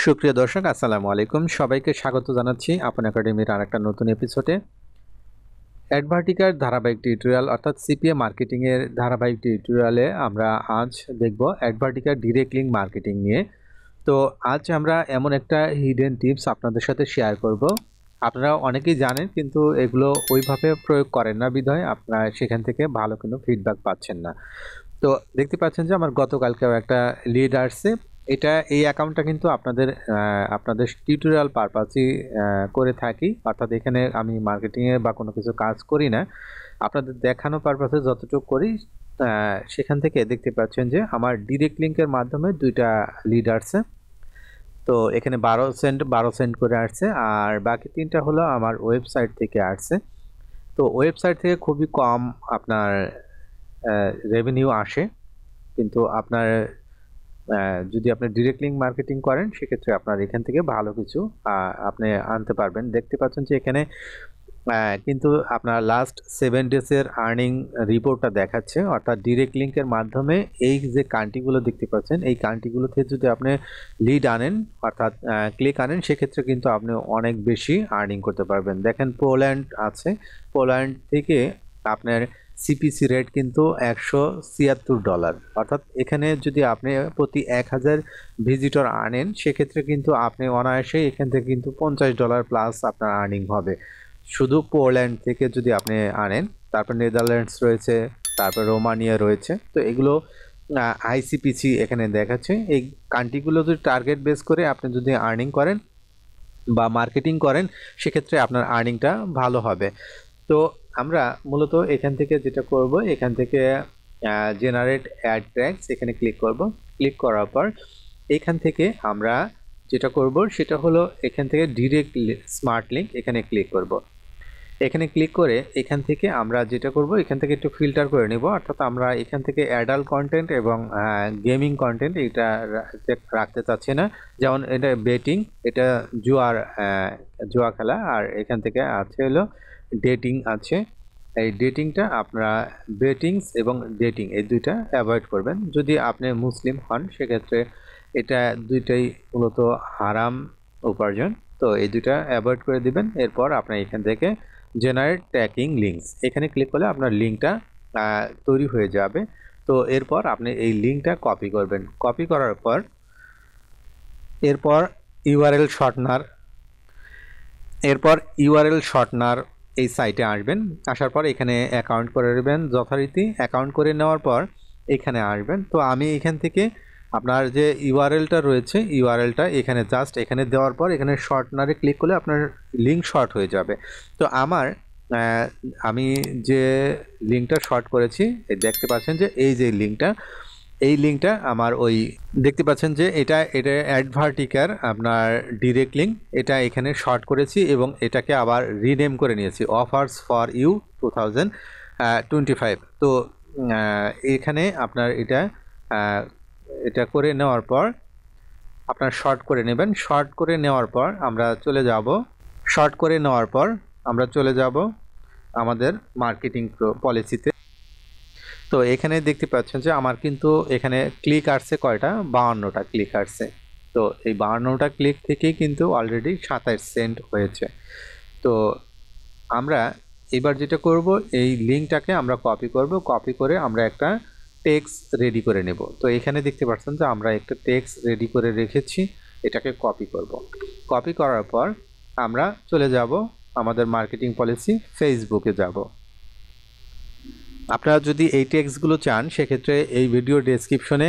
সুপ্রিয় দর্শক, আসসালামু আলাইকুম। সবাইকে স্বাগত জানাচ্ছি আপন একাডেমির আরেকটা নতুন এপিসোডে। অ্যাডভার্টিকার ধারাবাহিক টিউটোরিয়াল অর্থাৎ সিপিএ মার্কেটিংয়ের ধারাবাহিক টিউটোরিয়ালে আমরা আজ দেখব অ্যাডভার্টিকার ডিরেক্ট লিঙ্ক মার্কেটিং নিয়ে। তো আজ আমরা এমন একটা হিডেন টিপস আপনাদের সাথে শেয়ার করব। আপনারা অনেকেই জানেন, কিন্তু এগুলো ওইভাবে প্রয়োগ করেন না বিধায় আপনারা সেখান থেকে ভালো কোনো ফিডব্যাক পাচ্ছেন না। তো দেখতে পাচ্ছেন যে আমার গতকালকেও একটা লিড আসছে। এই অ্যাকাউন্টটা কিন্তু আপনাদের টিউটোরিয়াল পারপাসই করে থাকি, অর্থাৎ এখানে আমি মার্কেটিংয়ে বা কোনো কিছু কাজ করি না, আপনাদের দেখানো পারপাসে যতটুকু করি। সেখান থেকে দেখতে পাচ্ছেন যে আমার ডিরেক্ট লিঙ্কের মাধ্যমে 2টা লিড আসছে। তো এখানে 12 সেন্ট করে আসছে, আর বাকি 3টা হলো আমার ওয়েবসাইট থেকে আসছে। তো ওয়েবসাইট থেকে খুবই কম আপনার রেভিনিউ আসে, কিন্তু যদি আপনি ডিরেক্ট লিঙ্ক মার্কেটিং করেন সেক্ষেত্রে আপনার এখান থেকে ভালো কিছু আপনি আনতে পারবেন। দেখতে পাচ্ছেন যে এখানে কিন্তু আপনার লাস্ট 7 ডেজের আর্নিং রিপোর্টটা দেখাচ্ছে, অর্থাৎ ডিরেক্ট লিঙ্কের মাধ্যমে এই যে কান্ট্রিগুলো দেখতে পাচ্ছেন, এই কান্ট্রিগুলোতে যদি আপনি লিড আনেন অর্থাৎ ক্লিক আনেন, সেক্ষেত্রে কিন্তু আপনি অনেক বেশি আর্নিং করতে পারবেন। দেখেন পোল্যান্ড আছে, পোল্যান্ড থেকে আপনার সিপিসি রেট কিন্তু $176, অর্থাৎ এখানে যদি আপনি প্রতি 1000 ভিজিটর আনেন সেক্ষেত্রে কিন্তু আপনি অনায়াসে এখান থেকে কিন্তু $50 প্লাস আপনার আর্নিং হবে, শুধু পোল্যান্ড থেকে যদি আপনি আনেন। তারপর নেদারল্যান্ডস রয়েছে, তারপর রোমানিয়া রয়েছে। তো এগুলো আইসিপিসি এখানে দেখাচ্ছে। এই কান্ট্রিগুলো যদি টার্গেট বেস করে আপনি যদি আর্নিং করেন বা মার্কেটিং করেন সেক্ষেত্রে আপনার আর্নিংটা ভালো হবে। তো আমরা মূলত এখান থেকে যেটা করব, এখান থেকে জেনারেট অ্যাড ট্যাগস এখানে ক্লিক করব। ক্লিক করার পর এখান থেকে আমরা যেটা করব সেটা হলো এখান থেকে ডিরেক্ট স্মার্ট লিঙ্ক এখানে ক্লিক করব। এখানে ক্লিক করে এখান থেকে আমরা যেটা করব, এখান থেকে একটু ফিল্টার করে নেব, অর্থাৎ আমরা এখান থেকে অ্যাডাল্ট কন্টেন্ট এবং গেমিং কন্টেন্ট এটা রাখতে চাচ্ছি না। যেমন এটা বেটিং, এটা জুয়া খেলা, আর এখান থেকে আছে হলো ডেটিং আছে। এই ডেটিংটা আপনারা বেটিংস এবং ডেটিং এই দুইটা অ্যাভয়েড করবেন। যদি আপনি মুসলিম হন সেক্ষেত্রে এটা দুইটাই মূলত হারাম উপার্জন, তো এই দুইটা অ্যাভয়েড করে দিবেন। এরপর আপনি এখান থেকে জেনারেট ট্যাগিং লিঙ্কস এখানে ক্লিক করলে আপনার লিঙ্কটা তৈরি হয়ে যাবে। তো এরপর আপনি এই লিঙ্কটা কপি করবেন। কপি করার পর এরপর ইউআরএল শর্টনার এই সাইটে আসবেন। আসার পর এখানে অ্যাকাউন্ট করে নেবেন যথারীতি। অ্যাকাউন্ট করে নেওয়ার পর এখানে আসবেন। তো আমি এখান থেকে আপনার যে ইউআরএলটা রয়েছে, ইউআরএলটা এখানে জাস্ট এখানে দেওয়ার পর এখানে শর্টনারে ক্লিক করলে আপনার লিঙ্ক শর্ট হয়ে যাবে। তো আমি যে লিঙ্কটা শর্ট করেছি, দেখতে পাচ্ছেন যে এই লিঙ্কটা আমার ওই দেখতে পাচ্ছেন যে এটা অ্যাডভার্টিকার আপনার ডিরেক্ট লিঙ্ক, এটা এখানে শর্ট করেছি এবং এটাকে আবার রিনেম করে নিয়েছি অফার্স ফর ইউ 2025। তো এখানে আপনার এটা করে নেওয়ার পর আপনার শর্ট করে নেবেন। শর্ট করে নেওয়ার পর আমরা চলে যাব আমাদের মার্কেটিং পলিসিতে। তো এখানে দেখতে পাচ্ছেন যে আমার কিন্তু এখানে ক্লিক আসছে কয়টা, 52টা ক্লিক আসছে। তো এই 52টা ক্লিক থেকেই কিন্তু অলরেডি 27 সেন্ট হয়েছে। তো আমরা এবার যেটা করব, এই লিঙ্কটাকে আমরা কপি করব। কপি করে আমরা একটা টেক্সট রেডি করে নেব। তো এখানে দেখতে পাচ্ছেন যে আমরা একটা টেক্সট রেডি করে রেখেছি, এটাকে কপি করব। কপি করার পর আমরা চলে যাব আমাদের মার্কেটিং পলিসি, ফেসবুকে যাব। আপনারা যদি এই টেক্সটগুলো চান সেক্ষেত্রে এই ভিডিও ডেসক্রিপশনে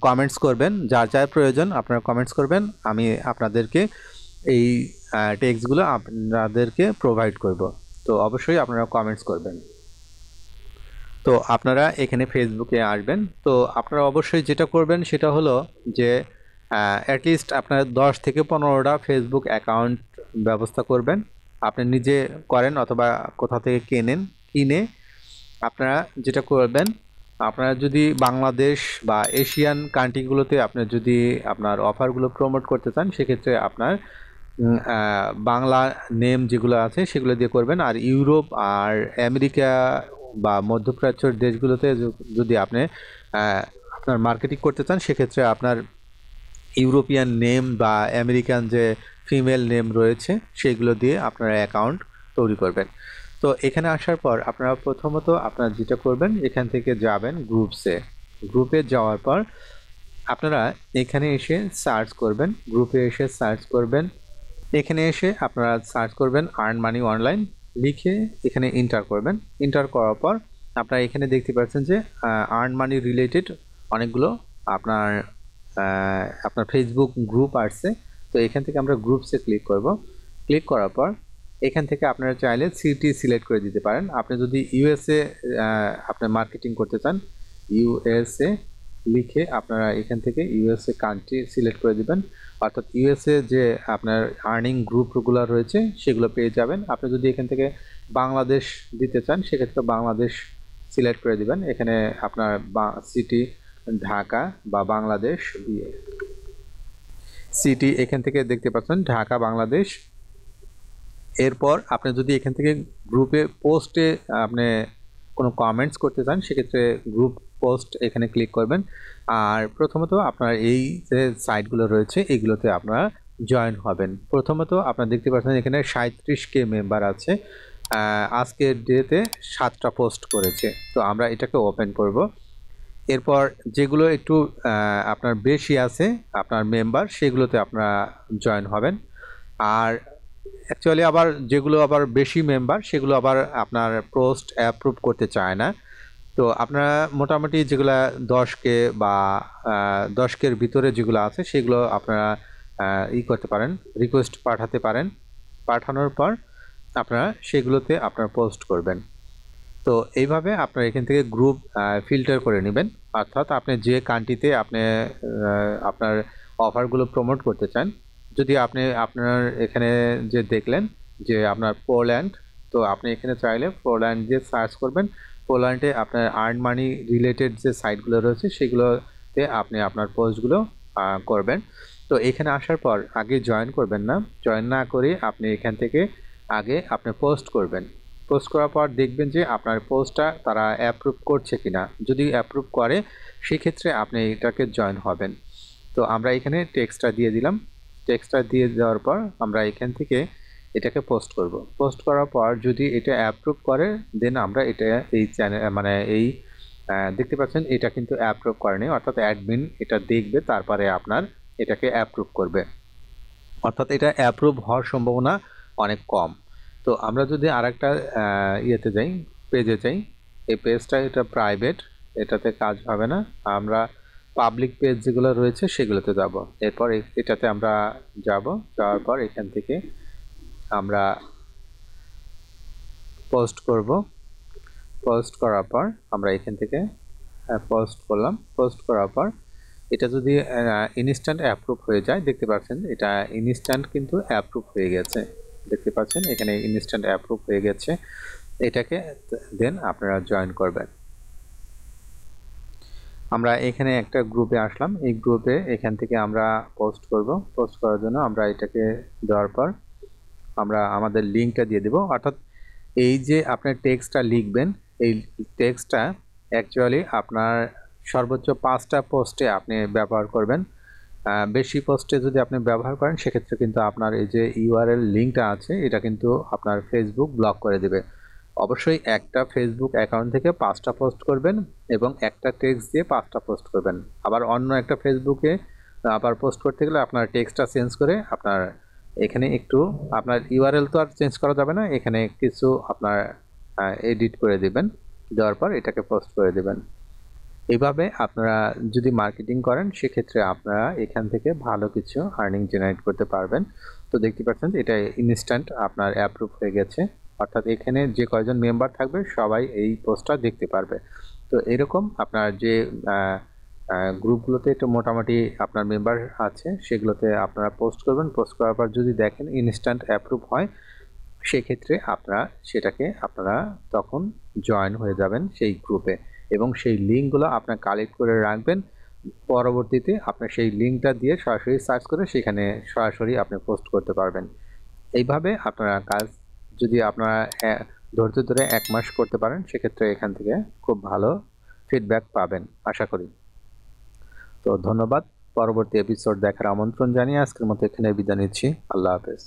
কমেন্টস করবেন, যার যার প্রয়োজন আপনারা কমেন্টস করবেন, আমি আপনাদেরকে এই টেক্সটগুলো আপনাদেরকে প্রোভাইড করব। তো অবশ্যই আপনারা কমেন্টস করবেন। তো আপনারা এখানে ফেসবুকে আসবেন। তো আপনারা অবশ্যই যেটা করবেন সেটা হলো যে অ্যাটলিস্ট আপনার 10 থেকে 15টা ফেসবুক অ্যাকাউন্ট ব্যবস্থা করবেন। আপনি নিজে করেন অথবা কোথা থেকে কিনে আপনারা যেটা করবেন, আপনারা যদি বাংলাদেশ বা এশিয়ান কান্ট্রিগুলোতে আপনি যদি আপনার অফারগুলো প্রমোট করতে চান সেক্ষেত্রে আপনার বাংলা নেম যেগুলো আছে সেগুলো দিয়ে করবেন। আর ইউরোপ আর আমেরিকা বা মধ্যপ্রাচ্যের দেশগুলোতে যদি আপনি আপনার মার্কেটিং করতে চান সেক্ষেত্রে আপনার ইউরোপিয়ান নেম বা আমেরিকান যে ফিমেল নেম রয়েছে সেগুলো দিয়ে আপনারা অ্যাকাউন্ট তৈরি করবেন। তো এখানে আসার পর আপনারা প্রথমত আপনারা যেটা করবেন, এখান থেকে যাবেন গ্রুপসে। গ্রুপে যাওয়ার পর আপনারা এখানে এসে সার্চ করবেন, গ্রুপে এসে সার্চ করবেন। এখানে এসে আপনারা সার্চ করবেন আর্ন মানি অনলাইন লিখে এখানে এন্টার করবেন। এন্টার করার পর আপনারা এখানে দেখতে পাচ্ছেন যে আর্ন মানি রিলেটেড অনেকগুলো আপনার আপনার ফেসবুক গ্রুপ আসছে। তো এখান থেকে আমরা গ্রুপসে ক্লিক করব। ক্লিক করার পর এখান থেকে আপনারা চাইলে সিটি সিলেক্ট করে দিতে পারেন। আপনি যদি ইউএসএ আপনার মার্কেটিং করতে চান, ইউএসএ লিখে আপনারা এখান থেকে ইউএসএ কান্ট্রি সিলেক্ট করে দিবেন। অর্থাৎ ইউএসএ যে আপনার আর্নিং গ্রুপগুলো রয়েছে সেগুলো পেয়ে যাবেন। আপনি যদি এখান থেকে বাংলাদেশ দিতে চান সেক্ষেত্রে বাংলাদেশ সিলেক্ট করে দিবেন। এখানে আপনার সিটি ঢাকা বা বাংলাদেশ সিটি এখান থেকে দেখতে পাচ্ছেন ঢাকা বাংলাদেশ। এরপর আপনি যদি এখান থেকে গ্রুপে পোস্টে আপনি কোনো কমেন্টস করতে চান সেক্ষেত্রে গ্রুপ পোস্ট এখানে ক্লিক করবেন। আর প্রথমত আপনার এই যে সাইটগুলো রয়েছে এগুলোতে আপনারা জয়েন হবেন। প্রথমত আপনারা দেখতে পাচ্ছেন এখানে 37K মেম্বার আছে। আজকের ডেতে 7টা পোস্ট করেছে। তো আমরা এটাকে ওপেন করব। এরপর যেগুলো একটু আপনার বেশি আছে আপনার মেম্বার সেগুলোতে আপনারা জয়েন হবেন। আর অ্যাকচুয়ালি আবার যেগুলো আবার বেশি মেম্বার সেগুলো আবার আপনার পোস্ট অ্যাপ্রুভ করতে চায় না। তো আপনারা মোটামুটি যেগুলো 10K বা 10K-র ভিতরে যেগুলো আছে সেগুলো আপনারা করতে পারেন, রিকোয়েস্ট পাঠাতে পারেন। পাঠানোর পর আপনারা সেগুলোতে আপনারা পোস্ট করবেন। তো এইভাবে আপনারা এখান থেকে গ্রুপ ফিল্টার করে নেবেন। অর্থাৎ আপনি যে কান্ট্রিতে আপনি আপনার অফারগুলো প্রমোট করতে চান, যদি আপনি আপনার এখানে যে দেখলেন যে আপনার পোল্যান্ড, তো আপনি এখানে চাইলে পোল্যান্ড দিয়ে সার্চ করবেন। পোল্যান্ডে আপনার আর্ন মানি রিলেটেড যে সাইটগুলো রয়েছে সেগুলোতে আপনি আপনার পোস্টগুলো করবেন। তো এখানে আসার পর আগে জয়েন করবেন না, জয়েন না করে আপনি এখান থেকে আগে আপনি পোস্ট করবেন। পোস্ট করার পর দেখবেন যে আপনার পোস্টটা তারা অ্যাপ্রুভ করছে কিনা। যদি অ্যাপ্রুভ করে সেক্ষেত্রে আপনি এটাকে জয়েন হবেন। তো আমরা এখানে টেক্সটটা দিয়ে দিলাম। টেক্সটটা দিয়ে দেওয়ার পর আমরা এখান থেকে এটাকে পোস্ট করব। পোস্ট করার পর যদি এটা অ্যাপ্রুভ করে দেন আমরা এটা এই চ্যানেল মানে এই দেখতে পাচ্ছেন এটা কিন্তু অ্যাপ্রুভ করেনি, অর্থাৎ অ্যাডমিন এটা দেখবে তারপরে আপনার এটাকে অ্যাপ্রুভ করবে। অর্থাৎ এটা অ্যাপ্রুভ হওয়ার সম্ভাবনা অনেক কম। তো আমরা যদি আরেকটা ইয়েতে যাই, পেজে যাই, এই পেজটা এটা প্রাইভেট, এটাতে কাজ হবে না। আমরা পাবলিক পেজ যেগুলো রয়েছে সেগুলোতে যাব। এরপর এটাতে আমরা যাব, যাওয়ার পর এখান থেকে আমরা পোস্ট করব। পোস্ট করার পর আমরা এখান থেকে পোস্ট করলাম। পোস্ট করার পর এটা যদি ইনস্ট্যান্ট অ্যাপ্রুভ হয়ে যায়, দেখতে পাচ্ছেন এটা ইনস্ট্যান্ট কিন্তু অ্যাপ্রুভ হয়ে গেছে। দেখতে পাচ্ছেন এখানে ইনস্ট্যান্ট অ্যাপ্রুভ হয়ে গেছে। এটাকে দেন আপনারা জয়েন করবেন। আমরা এখানে একটা গ্রুপে আসলাম। এই গ্রুপে এখান থেকে আমরা পোস্ট করব। পোস্ট করার জন্য আমরা এটাকে দেওয়ার পর আমরা আমাদের লিঙ্কটা দিয়ে দেব। অর্থাৎ এই যে আপনার টেক্সটটা লিখবেন, এই টেক্সটটা অ্যাকচুয়ালি আপনার সর্বোচ্চ 5টা পোস্টে আপনি ব্যবহার করবেন। বেশি পোস্টে যদি আপনি ব্যবহার করেন সেক্ষেত্রে কিন্তু আপনার এই যে ইউআরএল লিঙ্কটা আছে এটা কিন্তু আপনার ফেসবুক ব্লক করে দেবে। অবশ্যই একটা ফেসবুক অ্যাকাউন্ট থেকে 5টা পোস্ট করবেন এবং একটা টেক্সট দিয়ে 5টা পোস্ট করবেন। আবার অন্য একটা ফেসবুকে আবার পোস্ট করতে গেলে আপনার টেক্সটটা চেঞ্জ করে আপনার এখানে একটু আপনার ইউআরএল তো আর চেঞ্জ করা যাবে না, এখানে কিছু আপনার এডিট করে দিবেন। দেওয়ার পর এটাকে পোস্ট করে দিবেন। এইভাবে আপনারা যদি মার্কেটিং করেন সেক্ষেত্রে আপনারা এখান থেকে ভালো কিছু আর্নিং জেনারেট করতে পারবেন। তো দেখতে পাচ্ছেন এটা ইনস্ট্যান্ট আপনার অ্যাপ্রুভ হয়ে গেছে। অর্থাৎ এখানে যে কয়জন মেম্বার থাকবে সবাই এই পোস্টটা দেখতে পারবে। তো এরকম আপনার যে গ্রুপগুলোতে একটু মোটামুটি আপনার মেম্বার আছে সেগুলোতে আপনারা পোস্ট করবেন। পোস্ট করার পর যদি দেখেন ইনস্ট্যান্ট অ্যাপ্রুভ হয় সেক্ষেত্রে আপনারা তখন জয়েন হয়ে যাবেন সেই গ্রুপে এবং সেই লিঙ্কগুলো আপনার কালেক্ট করে রাখবেন। পরবর্তীতে আপনার সেই লিঙ্কটা দিয়ে সরাসরি সার্চ করে সেখানে সরাসরি আপনি পোস্ট করতে পারবেন। এইভাবে আপনারা কাজ যদি আপনারা ধৈর্য ধরে 1 মাস করতে পারেন সেক্ষেত্রে এখান থেকে খুব ভালো ফিডব্যাক পাবেন আশা করি। তো ধন্যবাদ। পরবর্তী এপিসোড দেখার আমন্ত্রণ জানিয়ে আজকের মতো এখানে বিদায় নিচ্ছি। আল্লাহ হাফেজ।